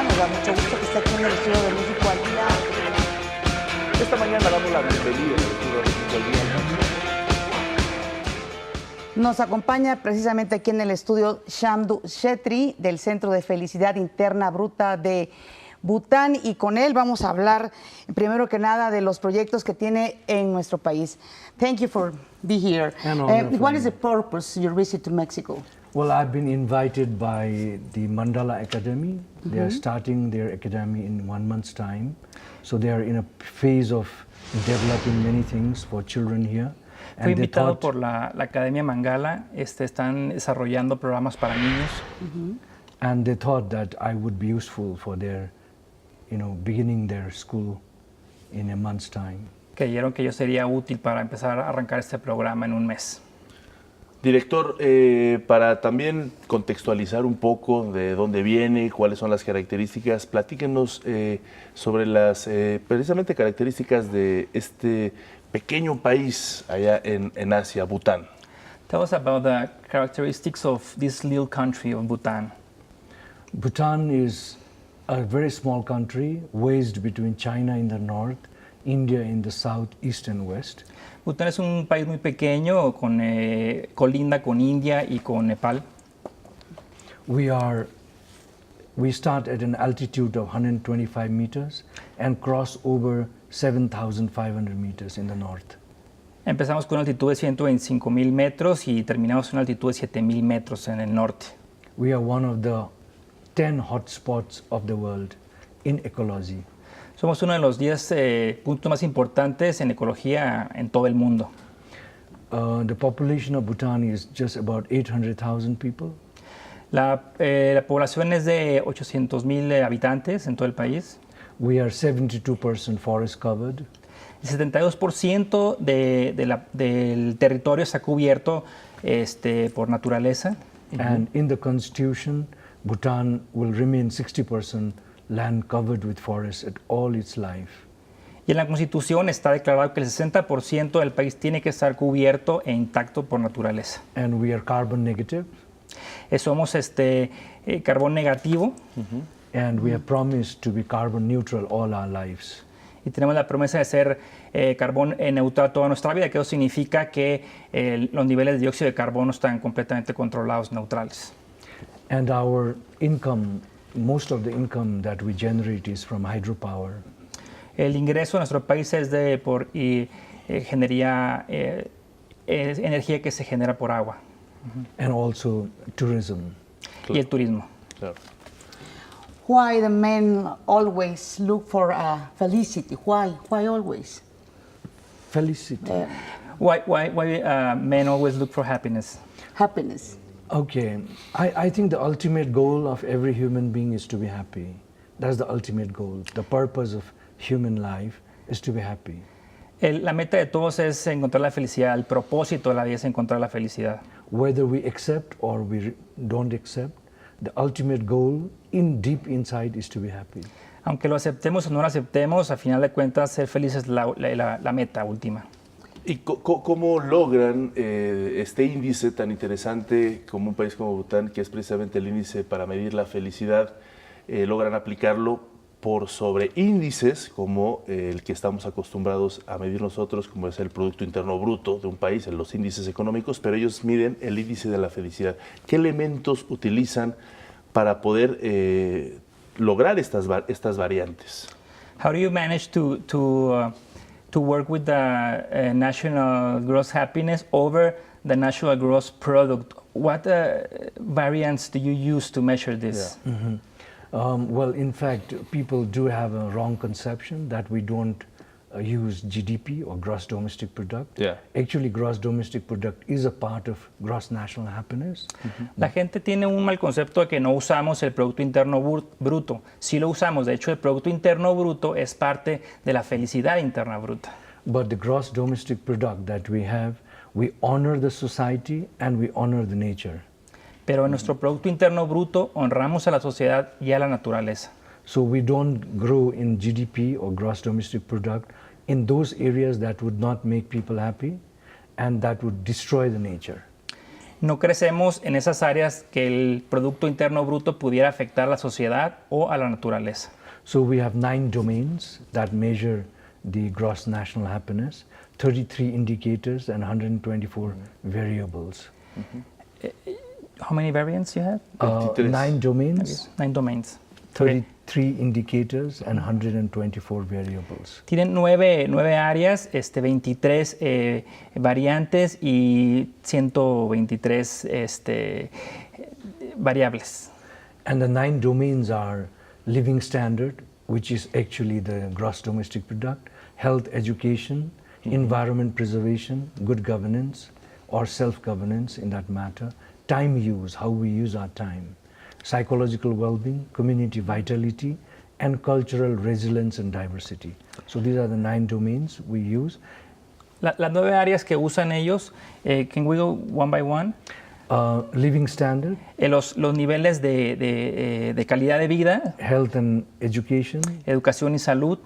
Bruta. Nos da mucho gusto que esté aquí en el estudio de México al Día. Esta mañana damos la bienvenida al estudio de México al Día. Nos acompaña precisamente aquí en el estudio Saaamdu Chetri del Centro de Felicidad Interna Bruta de Bután, y con él vamos a hablar primero que nada de los proyectos que tiene en nuestro país. Thank you for being here. What is the purpose of your visit to Mexico? Well, I've been invited by the Mandala Academy. They are starting their academy in 1 month's time. So they are in a phase of developing many things for children here. Fui invitado por la Academia Mangala. Están desarrollando programas para niños. And they thought that I would be useful for their, beginning their school in a month's time. Creyeron que yo sería útil para empezar a arrancar este programa en un mes. Director, para también contextualizar un poco de dónde viene, cuáles son las características, platíquenos sobre las precisamente características de este pequeño país allá en Asia, Bután. Tell us about the characteristics of this little country of Bhutan. Bhutan is a very small country, wedged between China in the north, India in the south, east and west. Bután es un país muy pequeño, colinda con India y con Nepal. We start at an altitude of 125 meters and cross over 7,500 meters in the north. Empezamos con una altitud de 125,000 metros y terminamos con una altitud de 7,000 metros en el norte. We are one of the 10 hotspots of the world in ecology. Somos uno de los 10 puntos más importantes en ecología en todo el mundo. The population of Bhutan is just about 800,000 people. La población es de 800,000 habitantes en todo el país. We are 72% forest covered. El 72% del territorio está cubierto por naturaleza. And in the constitution, Bhutan will remain 60% land covered with forests at all its life. Y en la Constitución está declarado que el 60% del país tiene que estar cubierto e intacto por naturaleza. And we are carbon negative. Somos carbón negativo. And we have promised to be carbon neutral all our lives. Y tenemos la promesa de ser carbón neutral toda nuestra vida, que eso significa que los niveles de dióxido de carbono están completamente controlados, neutrales. And our income, most of the income that we generate is from hydropower. El ingreso de nuestro país es por energía que se genera por agua. And also tourism. Y el turismo. Claro. Why the men always look for felicity? Why always? Felicity. Why men always look for happiness? Happiness. Okay, I think the ultimate goal of every human being is to be happy. That's the ultimate goal. The purpose of human life is to be happy. La meta de todos es encontrar la felicidad. El propósito de la vida es encontrar la felicidad. Whether we accept or we don't accept, the ultimate goal deep inside is to be happy. Aunque lo aceptemos o no lo aceptemos, a final de cuentas, ser feliz es la meta última. ¿Y cómo logran este índice tan interesante como un país como Bután, que es precisamente el índice para medir la felicidad, logran aplicarlo por sobre índices como el que estamos acostumbrados a medir nosotros, como es el Producto Interno Bruto de un país, en los índices económicos, pero ellos miden el índice de la felicidad? ¿Qué elementos utilizan para poder lograr estas variantes? How do you manage to work with the national gross happiness over the national gross product? What variants do you use to measure this? Yeah. Well, in fact, people do have a wrong conception that we don't use GDP or gross domestic product. Yeah. Actually, gross domestic product is a part of gross national happiness. La gente tiene un mal concepto de que no usamos el Producto Interno Bruto. Sí lo usamos. De hecho, el Producto Interno Bruto es parte de la felicidad interna bruta. But the gross domestic product that we have, we honor the society and we honor the nature. Pero en nuestro Producto Interno Bruto honramos a la sociedad y a la naturaleza. So we don't grow in GDP or gross domestic product in those areas that would not make people happy and that would destroy the nature. No crecemos en esas áreas que el Producto Interno Bruto pudiera afectar a la sociedad o a la naturaleza. So we have 9 domains that measure the gross national happiness, 33 indicators and 124 variables. How many variants you have? 23. 9 domains, 9 domains. Okay. 33 indicators and 124 variables. Tienen 9 áreas, 23 variantes y 123 variables. And the 9 domains are living standard, which is actually the gross domestic product, health, education, environment preservation, good governance, or self-governance in that matter, time use, how we use our time, psychological well-being, community vitality, and cultural resilience and diversity. So these are the 9 domains we use. Las 9 áreas que usan ellos, can we go one by one? Living standard, Los niveles de calidad de vida, health and education, educación y salud,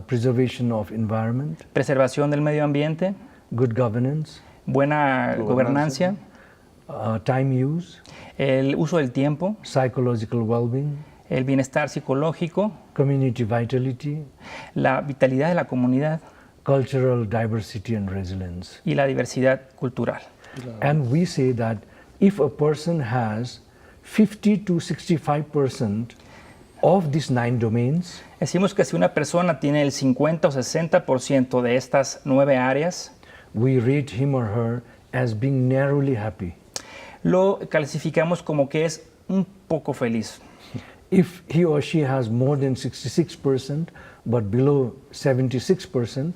preservation of environment, preservación del medio ambiente, good governance, buena gobernancia, time use, el uso del tiempo, psychological well-being, el bienestar psicológico, community vitality, la vitalidad de la comunidad cultural diversity and resilience. y la diversidad cultural. And we say that if a person has 50 to 65% of these 9 domains, Decimos que si una persona tiene el 50 o 60% de estas 9 áreas, we rate him or her as being narrowly happy. lo clasificamos como que es un poco feliz. If he or she has more than 66% but below 76%,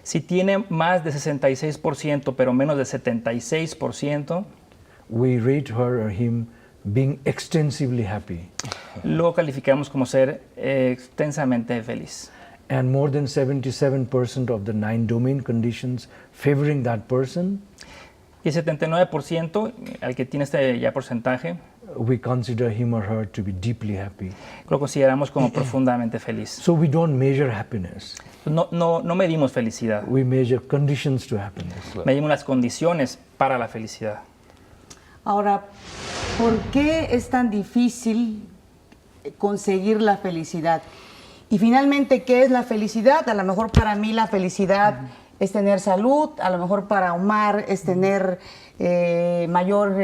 Si tiene más de 66% pero menos de 76%, we rate her or him being extensively happy. lo calificamos como ser extensamente feliz. And more than 77% of the 9 domain conditions favoring that person, Y el 79%, al que tiene este ya porcentaje, we consider him or her to be deeply happy. lo consideramos como profundamente feliz. So we don't measure happiness. No medimos felicidad, We measure conditions to happiness. medimos las condiciones para la felicidad. Ahora, ¿por qué es tan difícil conseguir la felicidad? Y finalmente, ¿qué es la felicidad? A lo mejor para mí la felicidad es tener salud, a lo mejor para Omar es tener mayor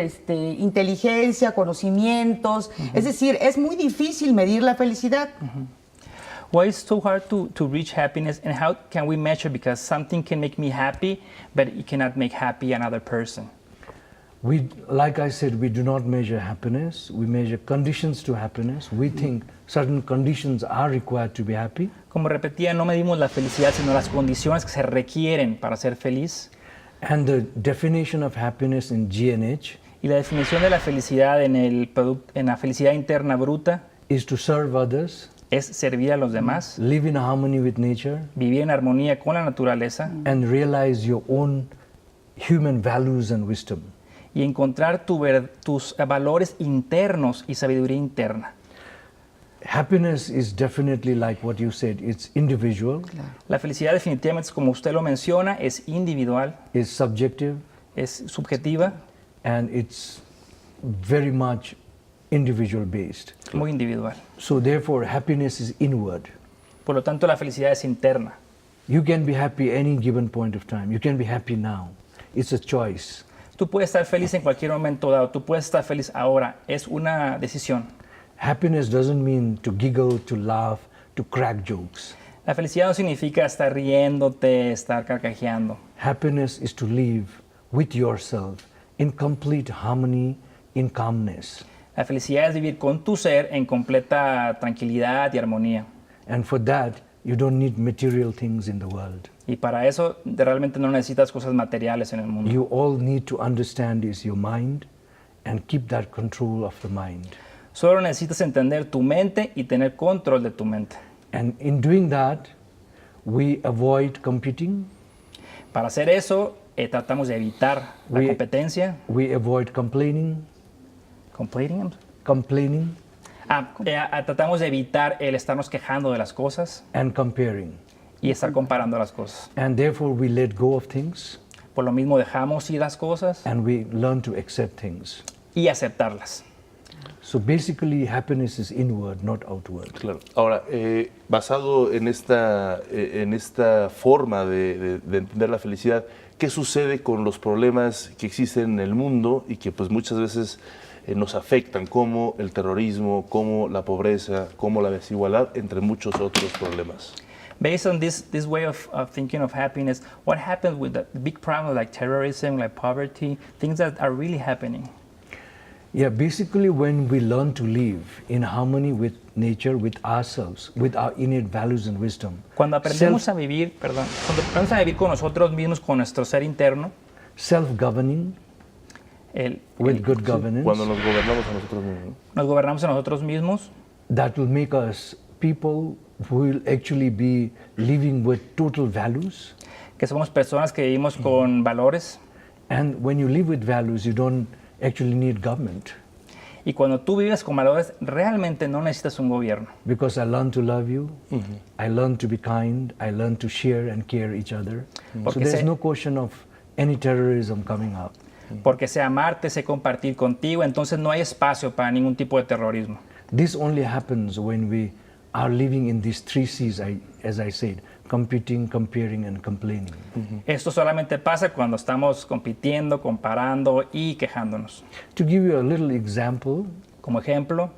inteligencia, conocimientos. Es decir, es muy difícil medir la felicidad. Why is it so hard to reach happiness, and how can we measure? Because something can make me happy, but it cannot make happy another person. We, like I said, we do not measure happiness. We measure conditions to happiness. We think certain conditions are required to be happy. Como repetía, no medimos la felicidad, sino las condiciones que se requieren para ser feliz. And the definition of happiness in GNH Y la definición de la felicidad en la felicidad interna bruta is to serve others, es servir a los demás, live in harmony with nature, vivir en armonía con la naturaleza and realize your own human values and wisdom. y encontrar tus valores internos y sabiduría interna. Happiness is definitely like what you said, it's individual, La felicidad definitivamente, como usted lo menciona, es individual, it's subjective, es subjetiva, and it's very much individual based. muy individual. So therefore happiness is inward. Por lo tanto, la felicidad es interna. You can be happy any given point of time. You can be happy now. It's a choice. Tú puedes estar feliz en cualquier momento dado, tú puedes estar feliz ahora, es una decisión. Happiness doesn't mean to giggle, to laugh, to crack jokes. La felicidad no significa estar riéndote, estar carcajeando. Happiness is to live with yourself in complete harmony, in calmness. La felicidad es vivir con tu ser en completa tranquilidad y armonía. And for that, you don't need material things in the world. Y para eso realmente no necesitas cosas materiales en el mundo. You all need to understand is your mind and keep that control of the mind. Solo necesitas entender tu mente y tener control de tu mente. And in doing that, we avoid competing, Para hacer eso, tratamos de evitar la We- competencia. we avoid complaining, Tratamos de evitar el estarnos quejando de las cosas and comparing. y estar comparando las cosas. And therefore we let go of things, Por lo mismo dejamos ir las cosas and we learn to accept things. y aceptarlas. So basically, happiness is inward, not outward. Claro. Ahora, basado en esta forma de entender la felicidad, ¿qué sucede con los problemas que existen en el mundo y que pues muchas veces nos afectan, como el terrorismo, como la pobreza, como la desigualdad, entre muchos otros problemas? Based on this way of thinking of happiness, what happens with the big problems like terrorism, like poverty, things that are really happening? Yeah, basically when we learn to live in harmony with nature, with ourselves, with our innate values and wisdom. Cuando aprendemos a vivir, cuando aprendemos a vivir con nosotros mismos, con nuestro ser interno, Self-governing, with good governance. Cuando nos gobernamos a nosotros mismos, ¿no? nos gobernamos a nosotros mismos, That will make us people who will actually be living with total values. que somos personas que vivimos con valores. And when you live with values, you don't actually need government. Y cuando tú vives con valores, realmente no necesitas un gobierno. Because I learn to love you, I learn to be kind, I learn to share and care each other. So Porque there's no question of any terrorism coming up. Porque sé amarte, sé compartir contigo, entonces no hay espacio para ningún tipo de terrorismo. This only happens when we are living in these three C's, as I said, competing, comparing, and complaining. Esto solamente pasa cuando estamos compitiendo, comparando y quejándonos. To give you a little example, Como ejemplo,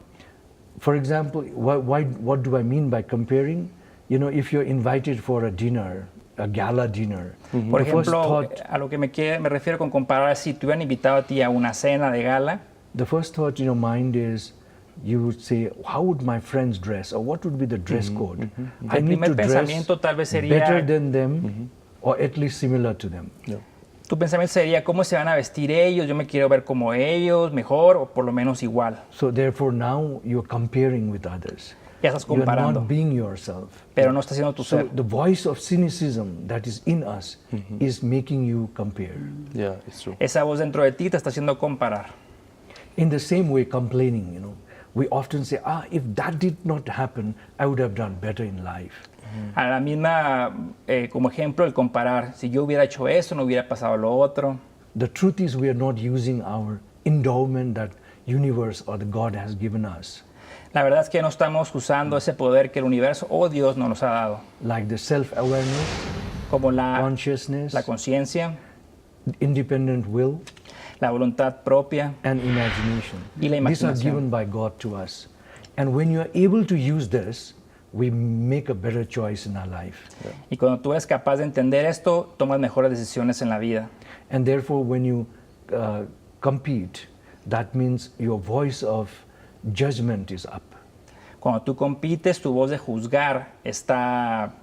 for example, what do I mean by comparing? You know, if you're invited for a dinner, a gala dinner, por the first ejemplo, thought, a lo que me refiero con comparar, si te hubieran invitado a ti a una cena de gala, the first thought in your mind is, you would say, how would my friends dress, or what would be the dress code? I el need primer to dress pensamiento tal vez sería, better than them, or at least similar to them. No. tu pensamiento sería, ¿cómo se van a vestir ellos? Yo me quiero ver como ellos, mejor o por lo menos igual. So therefore now you're comparing with others. Ya estás You're comparando, not being yourself. pero no estás siendo tu So ser. the voice of cynicism that is in us is making you compare. Yeah, it's true. Esa voz dentro de ti te está haciendo comparar. In the same way, complaining, we often say, if that did not happen, I would have done better in life. A la misma, como ejemplo, el comparar, si yo hubiera hecho eso, no hubiera pasado lo otro. The truth is we are not using our endowment that universe or the God has given us, La verdad es que no estamos usando ese poder que el universo o Dios nos ha dado, like the self-awareness, como la consciousness, conciencia, independent will, la voluntad propia and imagination. y la These are imaginación. given by God to us. And when you are able to use this, we make a better choice in our life. Y cuando tú eres capaz de entender esto, tomas mejores decisiones en la vida. And therefore, when you compete, that means your voice of judgment is up. Cuando tú compites, tu voz de juzgar está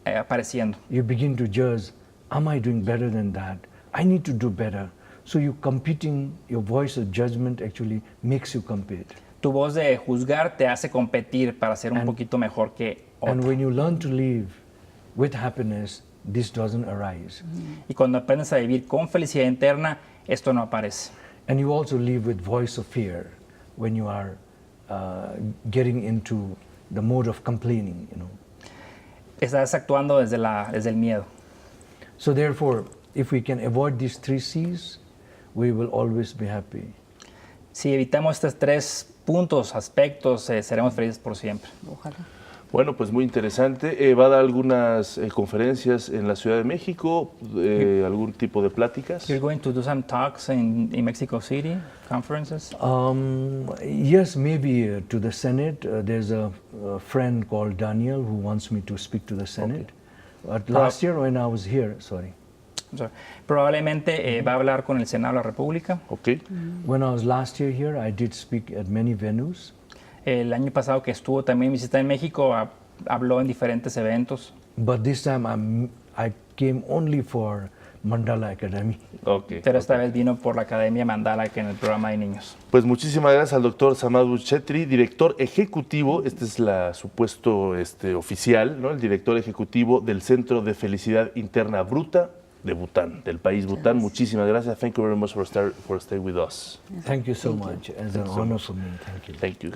apareciendo. You begin to judge, am I doing better than that? I need to do better. So you competing, your voice of judgment actually makes you compete. Tu voz de juzgar te hace competir para ser un poquito mejor que And otro. when you learn to live with happiness, this doesn't arise. Y cuando aprendes a vivir con felicidad interna, esto no aparece. And you also live with voice of fear when you are getting into the mode of complaining, Estás actuando desde el miedo. So therefore, if we can avoid these three C's, we will always be happy. Si evitamos estos tres puntos, aspectos, seremos felices por siempre. Ojalá. Bueno, pues muy interesante. Va a dar algunas conferencias en la Ciudad de México, algún tipo de pláticas. You're going to do some talks in Mexico City, conferences? Yes, maybe to the Senate. There's a friend called Daniel who wants me to speak to the Senate. But last year when I was here, I'm sorry. Probablemente va a hablar con el Senado de la República. Ok. when I was last year here, I did speak at many venues. El año pasado que estuvo también visita en México, habló en diferentes eventos. But this time I came only for Mandala Academy. Okay. Pero esta vez vino por la Academia Mandala, que en el programa de niños. Pues muchísimas gracias al Dr Saaamdu Chetri, director ejecutivo, este es su puesto oficial, ¿no? El director ejecutivo del Centro de Felicidad Interna Bruta de Bután, del país Bután. Muchísimas gracias. Thank you very much for staying with us. Thank you so much. It's an honor for me. Thank you. Thank you.